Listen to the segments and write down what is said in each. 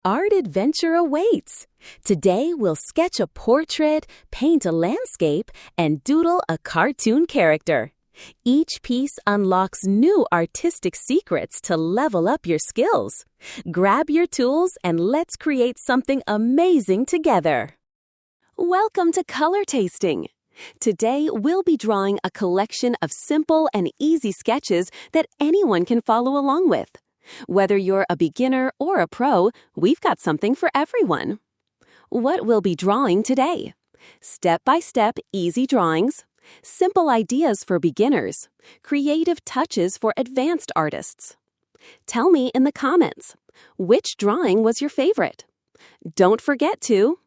Art adventure awaits. Today we'll sketch a portrait, paint a landscape, and doodle a cartoon character. Each piece unlocks new artistic secrets to level up your skills. Grab your tools and let's create something amazing together. Welcome to Color Tasting. Today we'll be drawing a collection of simple and easy sketches that anyone can follow along with. Whether you're a beginner or a pro, we've got something for everyone. What we'll be drawing today: step-by-step easy drawings, simple ideas for beginners, creative touches for advanced artists. Tell me in the comments, which drawing was your favorite? Don't forget to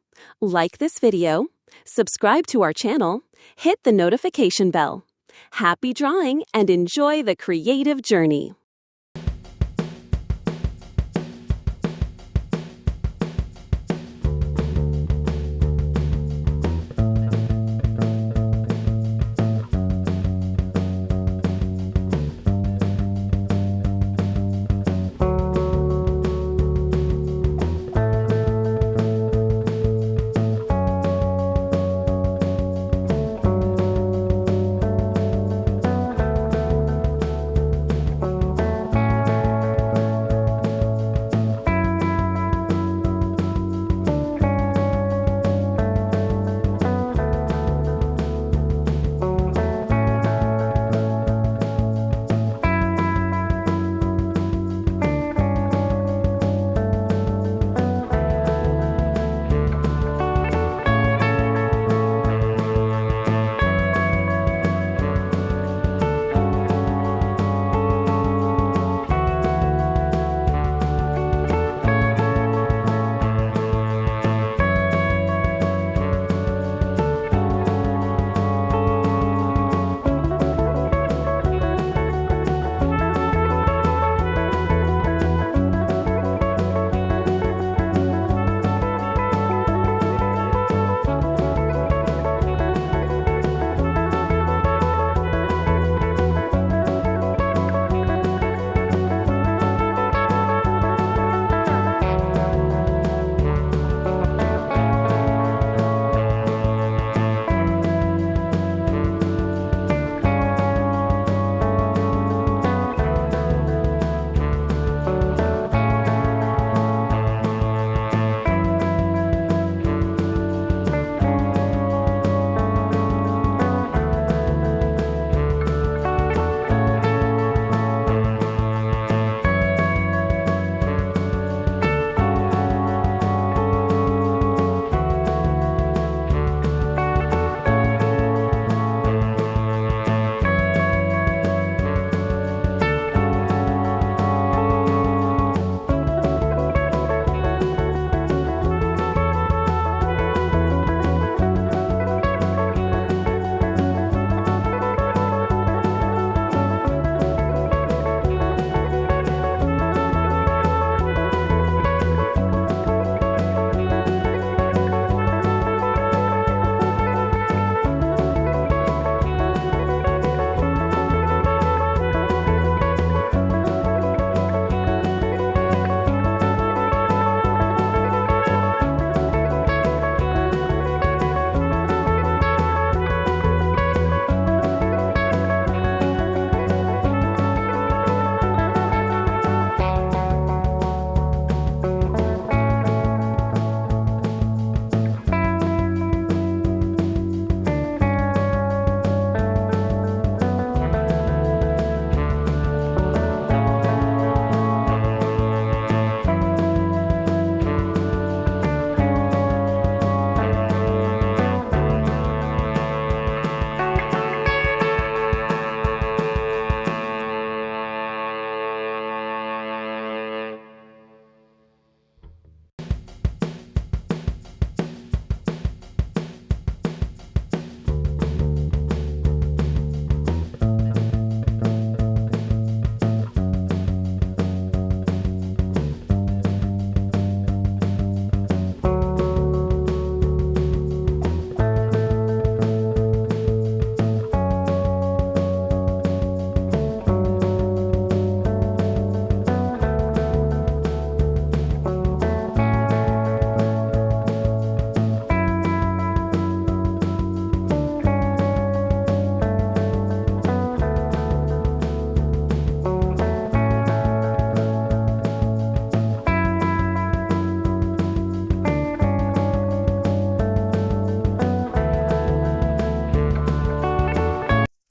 like this video, subscribe to our channel, hit the notification bell. Happy drawing and enjoy the creative journey!